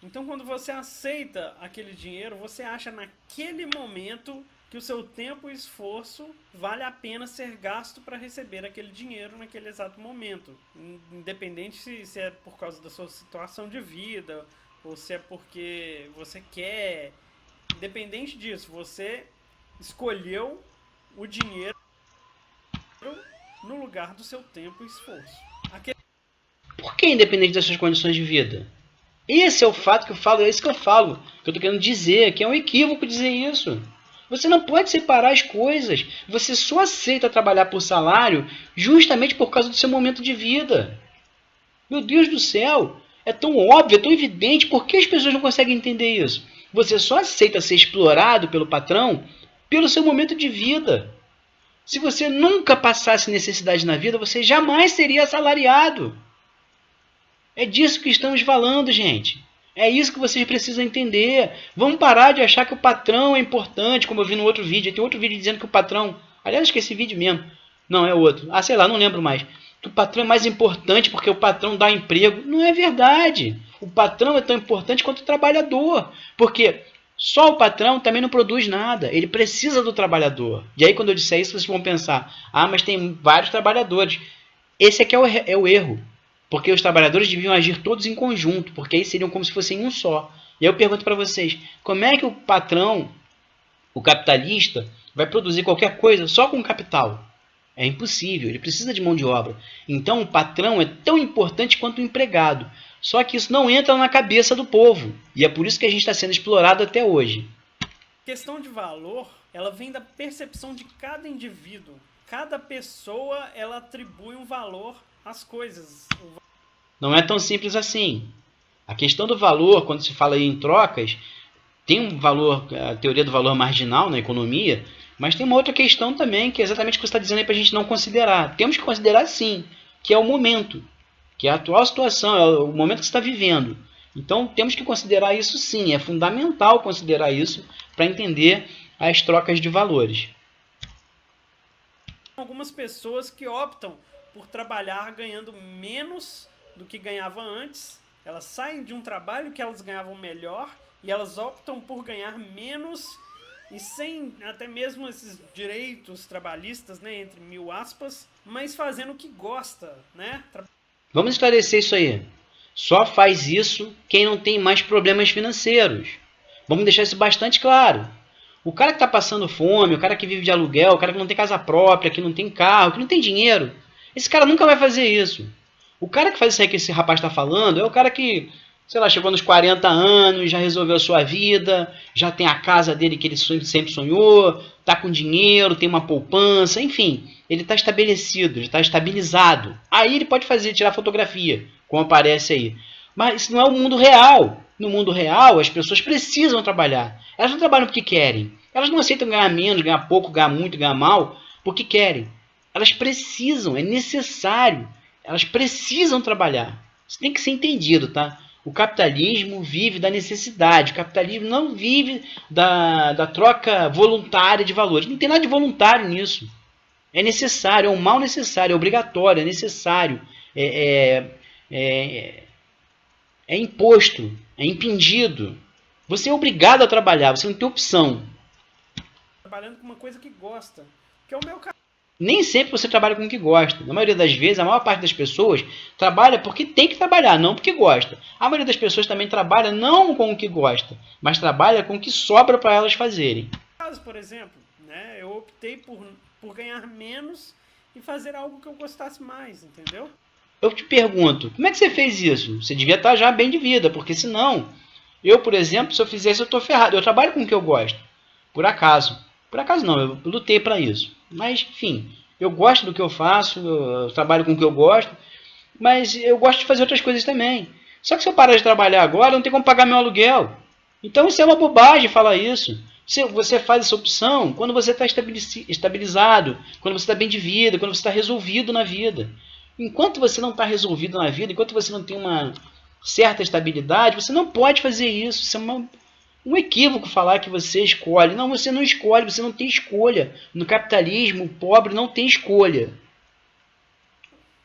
Então, quando você aceita aquele dinheiro, você acha naquele momento que o seu tempo e esforço vale a pena ser gasto para receber aquele dinheiro naquele exato momento. Independente se é por causa da sua situação de vida ou se é porque você quer. Independente disso, você escolheu o dinheiro no lugar do seu tempo e esforço. Por que independente das suas condições de vida? Esse é o fato que eu falo, é isso que eu falo, que eu estou querendo dizer, que é um equívoco dizer isso. Você não pode separar as coisas. Você só aceita trabalhar por salário justamente por causa do seu momento de vida. Meu Deus do céu! É tão óbvio, é tão evidente. Por que as pessoas não conseguem entender isso? Você só aceita ser explorado pelo patrão pelo seu momento de vida. Se você nunca passasse necessidade na vida, você jamais seria assalariado. É disso que estamos falando, gente. É isso que vocês precisam entender. Vamos parar de achar que o patrão é importante, como eu vi no outro vídeo. Tem outro vídeo dizendo que o patrão... Aliás, acho que esse vídeo mesmo. Não, é outro. Ah, sei lá, não lembro mais. Que o patrão é mais importante porque o patrão dá emprego. Não é verdade. O patrão é tão importante quanto o trabalhador. Porque só o patrão também não produz nada. Ele precisa do trabalhador. E aí, quando eu disser isso, vocês vão pensar: ah, mas tem vários trabalhadores. Esse aqui é o erro. Porque os trabalhadores deviam agir todos em conjunto, porque aí seriam como se fossem um só. E aí eu pergunto para vocês, como é que o patrão, o capitalista, vai produzir qualquer coisa só com capital? É impossível, ele precisa de mão de obra. Então o patrão é tão importante quanto o empregado. Só que isso não entra na cabeça do povo. E é por isso que a gente está sendo explorado até hoje. A questão de valor, ela vem da percepção de cada indivíduo. Cada pessoa, ela atribui um valor às coisas. Não é tão simples assim. A questão do valor, quando se fala em trocas, tem um valor, a teoria do valor marginal na economia, mas tem uma outra questão também, que é exatamente o que você está dizendo aí para a gente não considerar. Temos que considerar sim, que é o momento, que é a atual situação, é o momento que você está vivendo. Então temos que considerar isso sim, é fundamental considerar isso para entender as trocas de valores. Algumas pessoas que optam por trabalhar ganhando menos do que ganhava antes. Elas saem de um trabalho que elas ganhavam melhor e elas optam por ganhar menos e sem até mesmo esses direitos trabalhistas, né, entre mil aspas, mas fazendo o que gosta, né? Vamos esclarecer isso aí. Só faz isso quem não tem mais problemas financeiros. Vamos deixar isso bastante claro. O cara que está passando fome, o cara que vive de aluguel, o cara que não tem casa própria, que não tem carro, que não tem dinheiro, esse cara nunca vai fazer isso. O cara que faz isso aí que esse rapaz está falando é o cara que, sei lá, chegou nos 40 anos, já resolveu a sua vida, já tem a casa dele que ele sempre sonhou, está com dinheiro, tem uma poupança, enfim, ele está estabelecido, ele está estabilizado. Aí ele pode tirar fotografia, como aparece aí. Mas isso não é o mundo real. No mundo real, as pessoas precisam trabalhar. Elas não trabalham porque querem. Elas não aceitam ganhar menos, ganhar pouco, ganhar muito, ganhar mal, porque querem. Elas precisam, é necessário. Elas precisam trabalhar. Isso tem que ser entendido, tá? O capitalismo vive da necessidade. O capitalismo não vive da troca voluntária de valores. Não tem nada de voluntário nisso. É necessário, é um mal necessário, é obrigatório, é necessário. É imposto, é impingido. Você é obrigado a trabalhar, você não tem opção. Trabalhando com uma coisa que gosta, que é o meu caso. Nem sempre você trabalha com o que gosta. Na maioria das vezes, a maior parte das pessoas trabalha porque tem que trabalhar, não porque gosta. A maioria das pessoas também trabalha não com o que gosta, mas trabalha com o que sobra para elas fazerem. Caso, por exemplo, né, eu optei por ganhar menos e fazer algo que eu gostasse mais, entendeu? Eu te pergunto, como é que você fez isso? Você devia estar já bem de vida, porque senão, eu, por exemplo, se eu fizesse, eu estou ferrado. Eu trabalho com o que eu gosto, por acaso. Por acaso não, eu lutei para isso. Mas, enfim, eu gosto do que eu faço, eu trabalho com o que eu gosto, mas eu gosto de fazer outras coisas também. Só que se eu parar de trabalhar agora, não tem como pagar meu aluguel. Então isso é uma bobagem falar isso. Você faz essa opção quando você está estabilizado, quando você está bem de vida, quando você está resolvido na vida. Enquanto você não está resolvido na vida, enquanto você não tem uma certa estabilidade, você não pode fazer isso. Isso é um equívoco falar que você escolhe. Não, você não escolhe, você não tem escolha. No capitalismo, o pobre não tem escolha.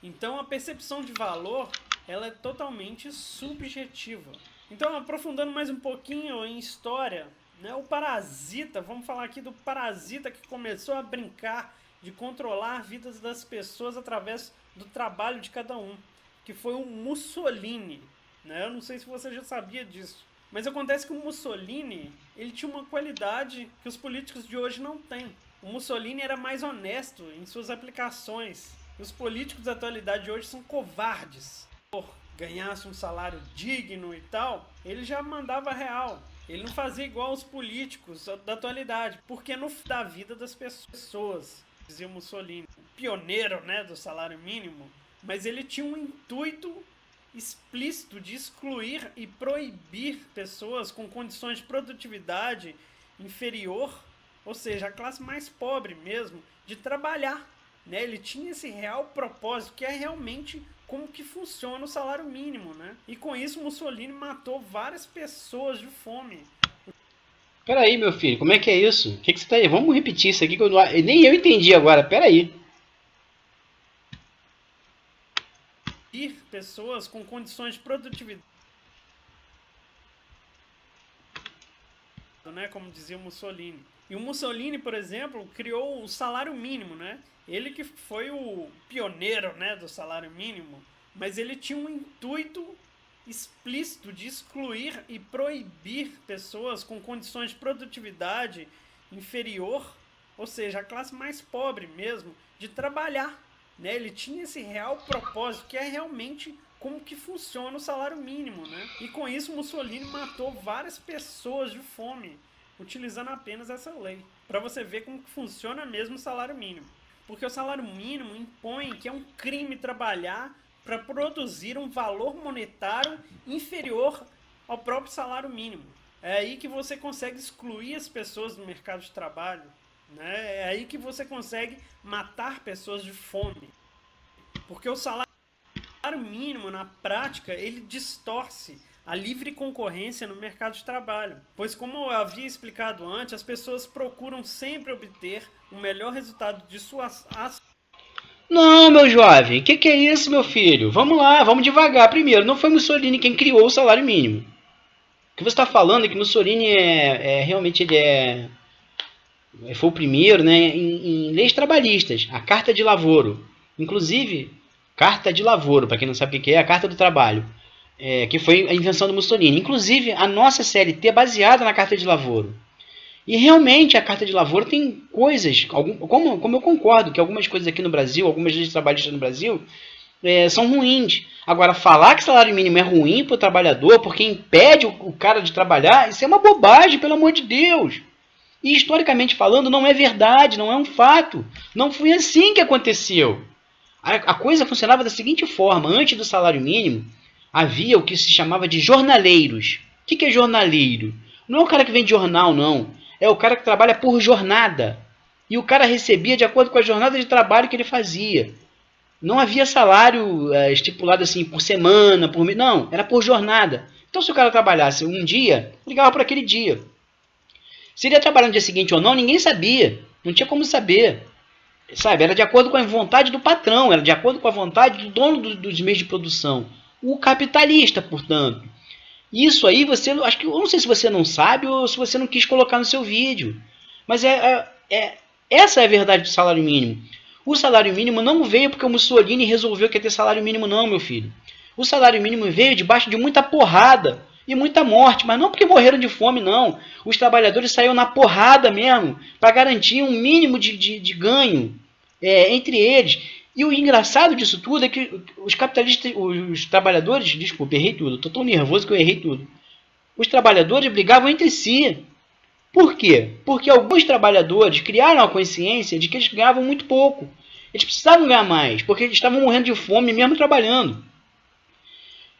Então a percepção de valor, ela é totalmente subjetiva. Então, aprofundando mais um pouquinho em história, né, o parasita, vamos falar aqui do parasita que começou a brincar de controlar vidas das pessoas através do trabalho de cada um, que foi o Mussolini. Né? Eu não sei se você já sabia disso, mas acontece que o Mussolini ele tinha uma qualidade que os políticos de hoje não têm. O Mussolini era mais honesto em suas aplicações. E os políticos da atualidade de hoje são covardes. Por ganhasse um salário digno e tal, ele já mandava real. Ele não fazia igual os políticos da atualidade, porque no da vida das pessoas, dizia Mussolini, pioneiro, né, do salário mínimo, mas ele tinha um intuito explícito de excluir e proibir pessoas com condições de produtividade inferior, ou seja, a classe mais pobre mesmo, de trabalhar. Né? Ele tinha esse real propósito, que é realmente como que funciona o salário mínimo. Né? E com isso Mussolini matou várias pessoas de fome. Peraí, meu filho, como é que é isso? O que você tá aí? Vamos repetir isso aqui que nem eu entendi agora. Peraí. Pessoas com condições de produtividade, né, como dizia o Mussolini. E o Mussolini, por exemplo, criou o salário mínimo, né? Ele que foi o pioneiro, né, do salário mínimo, mas ele tinha um intuito explícito de excluir e proibir pessoas com condições de produtividade inferior, ou seja, a classe mais pobre mesmo, de trabalhar. Né? Ele tinha esse real propósito, que é realmente como que funciona o salário mínimo. Né? E com isso Mussolini matou várias pessoas de fome, utilizando apenas essa lei. Para você ver como que funciona mesmo o salário mínimo. Porque o salário mínimo impõe que é um crime trabalhar para produzir um valor monetário inferior ao próprio salário mínimo. É aí que você consegue excluir as pessoas do mercado de trabalho. Né? É aí que você consegue matar pessoas de fome. Porque o salário mínimo, na prática, ele distorce a livre concorrência no mercado de trabalho. Pois, como eu havia explicado antes, as pessoas procuram sempre obter o melhor resultado de suas ações. Não, meu jovem, o que é isso, meu filho? Vamos lá, vamos devagar. Primeiro, não foi Mussolini quem criou o salário mínimo. O que você está falando é que Mussolini realmente foi o primeiro, né, em leis trabalhistas, a Carta de Lavoro. Inclusive, Carta de Lavoro, para quem não sabe o que é a Carta do Trabalho, que foi a invenção do Mussolini. Inclusive, a nossa CLT é baseada na Carta de Lavoro. E realmente a Carta de Lavoro tem coisas, como eu concordo, que algumas coisas aqui no Brasil, algumas leis trabalhistas no Brasil, são ruins. Agora, falar que salário mínimo é ruim para o trabalhador, porque impede o cara de trabalhar, isso é uma bobagem, pelo amor de Deus. E historicamente falando, não é verdade, não é um fato. Não foi assim que aconteceu. A coisa funcionava da seguinte forma: antes do salário mínimo, havia o que se chamava de jornaleiros. O que é jornaleiro? Não é o cara que vende jornal, não. É o cara que trabalha por jornada. E o cara recebia de acordo com a jornada de trabalho que ele fazia. Não havia salário estipulado assim por semana, por mês. Não, era por jornada. Então, se o cara trabalhasse um dia, ligava para aquele dia. Se ele ia trabalhar no dia seguinte ou não, ninguém sabia. Não tinha como saber. Sabe? Era de acordo com a vontade do patrão, era de acordo com a vontade do dono dos meios de produção. O capitalista, portanto. Isso aí, acho que eu não sei se você não sabe ou se você não quis colocar no seu vídeo. Mas essa é a verdade do salário mínimo. O salário mínimo não veio porque o Mussolini resolveu que ia ter salário mínimo, não, meu filho. O salário mínimo veio debaixo de muita porrada e muita morte, mas não porque morreram de fome, não. Os trabalhadores saíram na porrada mesmo para garantir um mínimo de ganho entre eles. E o engraçado disso tudo é que os capitalistas, os trabalhadores, desculpa, errei tudo, estou tão nervoso que eu errei tudo. Os trabalhadores brigavam entre si. Por quê? Porque alguns trabalhadores criaram a consciência de que eles ganhavam muito pouco. Eles precisavam ganhar mais, porque eles estavam morrendo de fome mesmo trabalhando.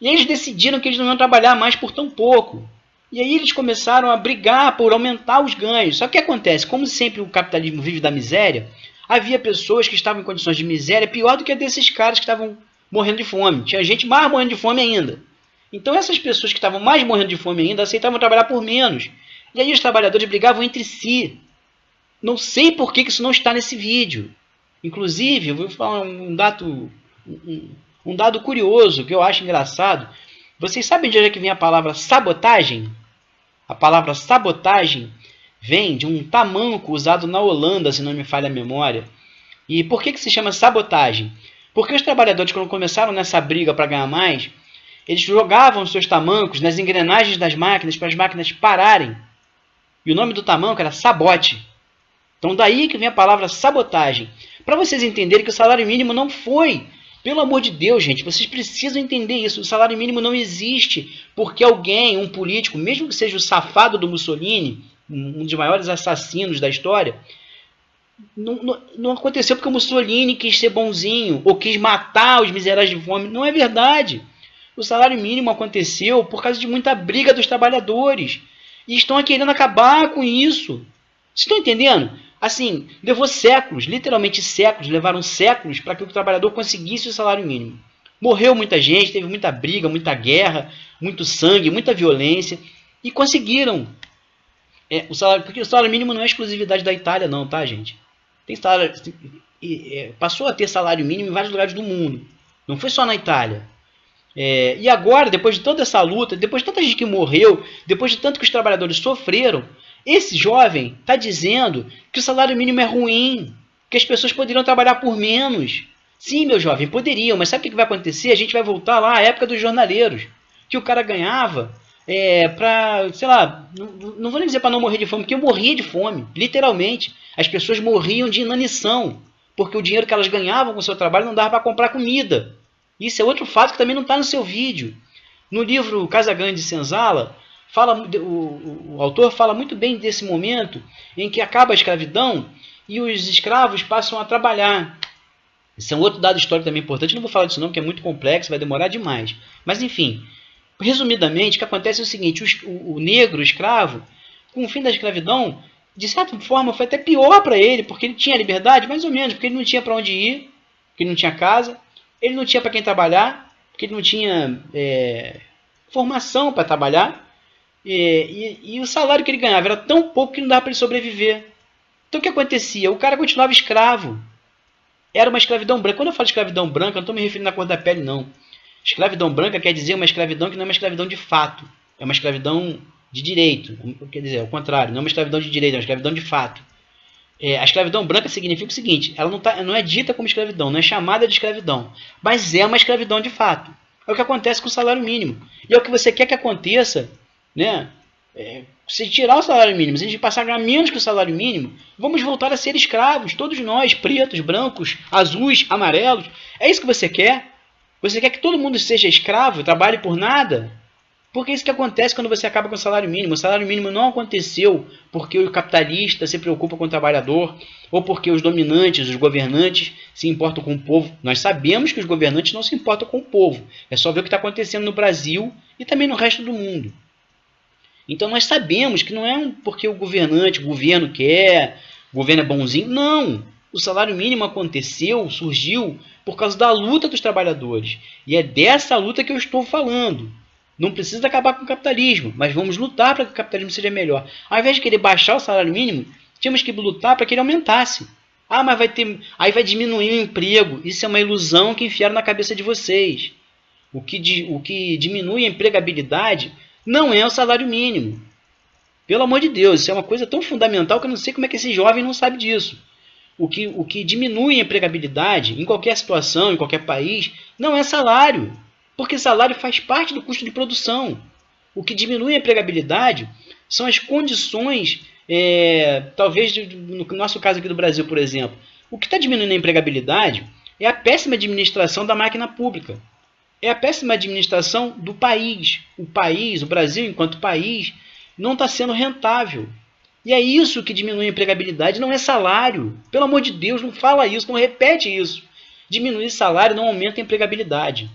E eles decidiram que eles não iam trabalhar mais por tão pouco. E aí eles começaram a brigar por aumentar os ganhos. Só que o que acontece? Como sempre o capitalismo vive da miséria, havia pessoas que estavam em condições de miséria pior do que a desses caras que estavam morrendo de fome. Tinha gente mais morrendo de fome ainda. Então essas pessoas que estavam mais morrendo de fome ainda aceitavam trabalhar por menos. E aí os trabalhadores brigavam entre si. Não sei por que isso não está nesse vídeo. Inclusive, eu vou falar um dado curioso que eu acho engraçado. Vocês sabem de onde é que vem a palavra sabotagem? A palavra sabotagem vem de um tamanco usado na Holanda, se não me falha a memória. E por que se chama sabotagem? Porque os trabalhadores, quando começaram nessa briga para ganhar mais, eles jogavam seus tamancos nas engrenagens das máquinas para as máquinas pararem. E o nome do tamanco era sabote. Então daí que vem a palavra sabotagem. Para vocês entenderem que o salário mínimo não foi... Pelo amor de Deus, gente, vocês precisam entender isso. O salário mínimo não existe porque alguém, um político, mesmo que seja o safado do Mussolini, um dos maiores assassinos da história, não aconteceu porque o Mussolini quis ser bonzinho ou quis matar os miseráveis de fome. Não é verdade. O salário mínimo aconteceu por causa de muita briga dos trabalhadores. E estão querendo acabar com isso. Vocês estão entendendo? Assim, levou séculos, literalmente séculos, levaram séculos para que o trabalhador conseguisse o salário mínimo. Morreu muita gente, teve muita briga, muita guerra, muito sangue, muita violência, e conseguiram. Porque o salário mínimo não é exclusividade da Itália não, tá, gente? Tem salário, passou a ter salário mínimo em vários lugares do mundo. Não foi só na Itália. E agora, depois de toda essa luta, depois de tanta gente que morreu, depois de tanto que os trabalhadores sofreram, esse jovem está dizendo que o salário mínimo é ruim, que as pessoas poderiam trabalhar por menos. Sim, meu jovem, poderiam, mas sabe o que vai acontecer? A gente vai voltar lá à época dos jornaleiros, que o cara ganhava para, sei lá, não vou nem dizer para não morrer de fome, porque eu morria de fome, literalmente. As pessoas morriam de inanição, porque o dinheiro que elas ganhavam com o seu trabalho não dava para comprar comida. Isso é outro fato que também não está no seu vídeo. No livro Casagrande de Senzala, o autor fala muito bem desse momento em que acaba a escravidão e os escravos passam a trabalhar. Esse é um outro dado histórico também importante. Não vou falar disso não, porque é muito complexo, vai demorar demais. Mas enfim, resumidamente, o que acontece é o seguinte: o negro, o escravo, com o fim da escravidão, de certa forma foi até pior para ele, porque ele tinha liberdade, mais ou menos, porque ele não tinha para onde ir, porque ele não tinha casa, ele não tinha para quem trabalhar, porque ele não tinha formação para trabalhar. E o salário que ele ganhava era tão pouco que não dava para ele sobreviver. Então o que acontecia? O cara continuava escravo. Era uma escravidão branca. Quando eu falo escravidão branca, eu não estou me referindo à cor da pele, não. Escravidão branca quer dizer uma escravidão que não é uma escravidão de fato. É uma escravidão de direito. Quer dizer, ao contrário, não é uma escravidão de direito, é uma escravidão de fato. A escravidão branca significa o seguinte: ela não é dita como escravidão, não é chamada de escravidão, mas é uma escravidão de fato. É o que acontece com o salário mínimo. E é o que você quer que aconteça, né? Se tirar o salário mínimo, se a gente passar a ganhar menos que o salário mínimo, vamos voltar a ser escravos, todos nós, pretos, brancos, azuis, amarelos. É isso que você quer? Você quer que todo mundo seja escravo, trabalhe por nada? Porque é isso que acontece quando você acaba com o salário mínimo. O salário mínimo não aconteceu porque o capitalista se preocupa com o trabalhador ou porque os dominantes, os governantes se importam com o povo. Nós sabemos que os governantes não se importam com o povo. É só ver o que está acontecendo no Brasil e também no resto do mundo. Então nós sabemos que não é porque o governo quer, o governo é bonzinho. Não! O salário mínimo aconteceu, surgiu por causa da luta dos trabalhadores. E é dessa luta que eu estou falando. Não precisa acabar com o capitalismo, mas vamos lutar para que o capitalismo seja melhor. Ao invés de querer baixar o salário mínimo, tínhamos que lutar para que ele aumentasse. Mas aí vai diminuir o emprego. Isso é uma ilusão que enfiaram na cabeça de vocês. O que diminui a empregabilidade não é o salário mínimo. Pelo amor de Deus, isso é uma coisa tão fundamental que eu não sei como é que esse jovem não sabe disso. O que diminui a empregabilidade em qualquer situação, em qualquer país, não é salário. Porque salário faz parte do custo de produção. O que diminui a empregabilidade são as condições, talvez no nosso caso aqui do Brasil, por exemplo. O que está diminuindo a empregabilidade é a péssima administração da máquina pública. É a péssima administração do país. O Brasil, enquanto país, não está sendo rentável. E é isso que diminui a empregabilidade, não é salário. Pelo amor de Deus, não fala isso, não repete isso. Diminuir salário não aumenta a empregabilidade.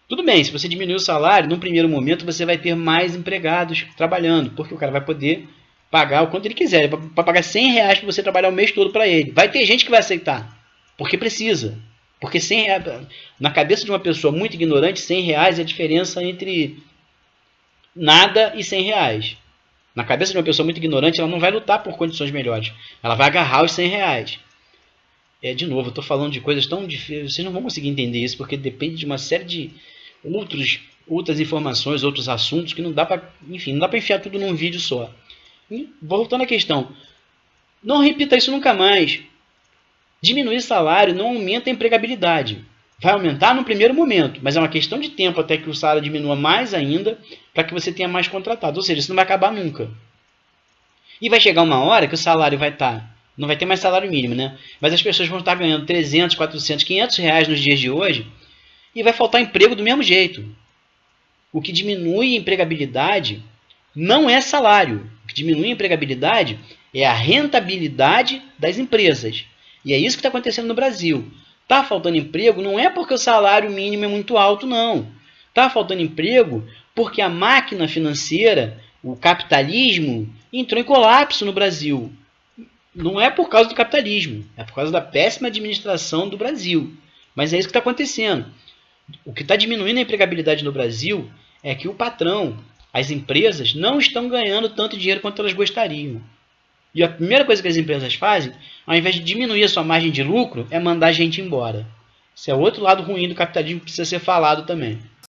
Tudo bem, se você diminuir o salário, num primeiro momento você vai ter mais empregados trabalhando, porque o cara vai poder pagar o quanto ele quiser. Ele vai pagar R$100 para você trabalhar o mês todo para ele. Vai ter gente que vai aceitar, porque precisa. Porque R$100, na cabeça de uma pessoa muito ignorante, R$100 é a diferença entre nada e R$100. Na cabeça de uma pessoa muito ignorante, ela não vai lutar por condições melhores. Ela vai agarrar os R$100. De novo, eu estou falando de coisas tão difíceis. Vocês não vão conseguir entender isso, porque depende de uma série de outros outras informações, outros assuntos que não dá para, enfim, não dá para enfiar tudo num vídeo só. E, voltando à questão, não repita isso nunca mais. Diminuir salário não aumenta a empregabilidade. Vai aumentar no primeiro momento, mas é uma questão de tempo até que o salário diminua mais ainda para que você tenha mais contratados. Ou seja, isso não vai acabar nunca. E vai chegar uma hora que o salário vai estar... Não vai ter mais salário mínimo, né? Mas as pessoas vão estar ganhando 300, 400, 500 reais nos dias de hoje e vai faltar emprego do mesmo jeito. O que diminui a empregabilidade não é salário. O que diminui a empregabilidade é a rentabilidade das empresas. E é isso que está acontecendo no Brasil. Está faltando emprego não é porque o salário mínimo é muito alto, não. Está faltando emprego porque a máquina financeira, o capitalismo, entrou em colapso no Brasil. Não é por causa do capitalismo, é por causa da péssima administração do Brasil. Mas é isso que está acontecendo. O que está diminuindo a empregabilidade no Brasil é que o patrão, as empresas, não estão ganhando tanto dinheiro quanto elas gostariam. E a primeira coisa que as empresas fazem, ao invés de diminuir a sua margem de lucro, é mandar a gente embora. Isso é outro lado ruim do capitalismo que precisa ser falado também.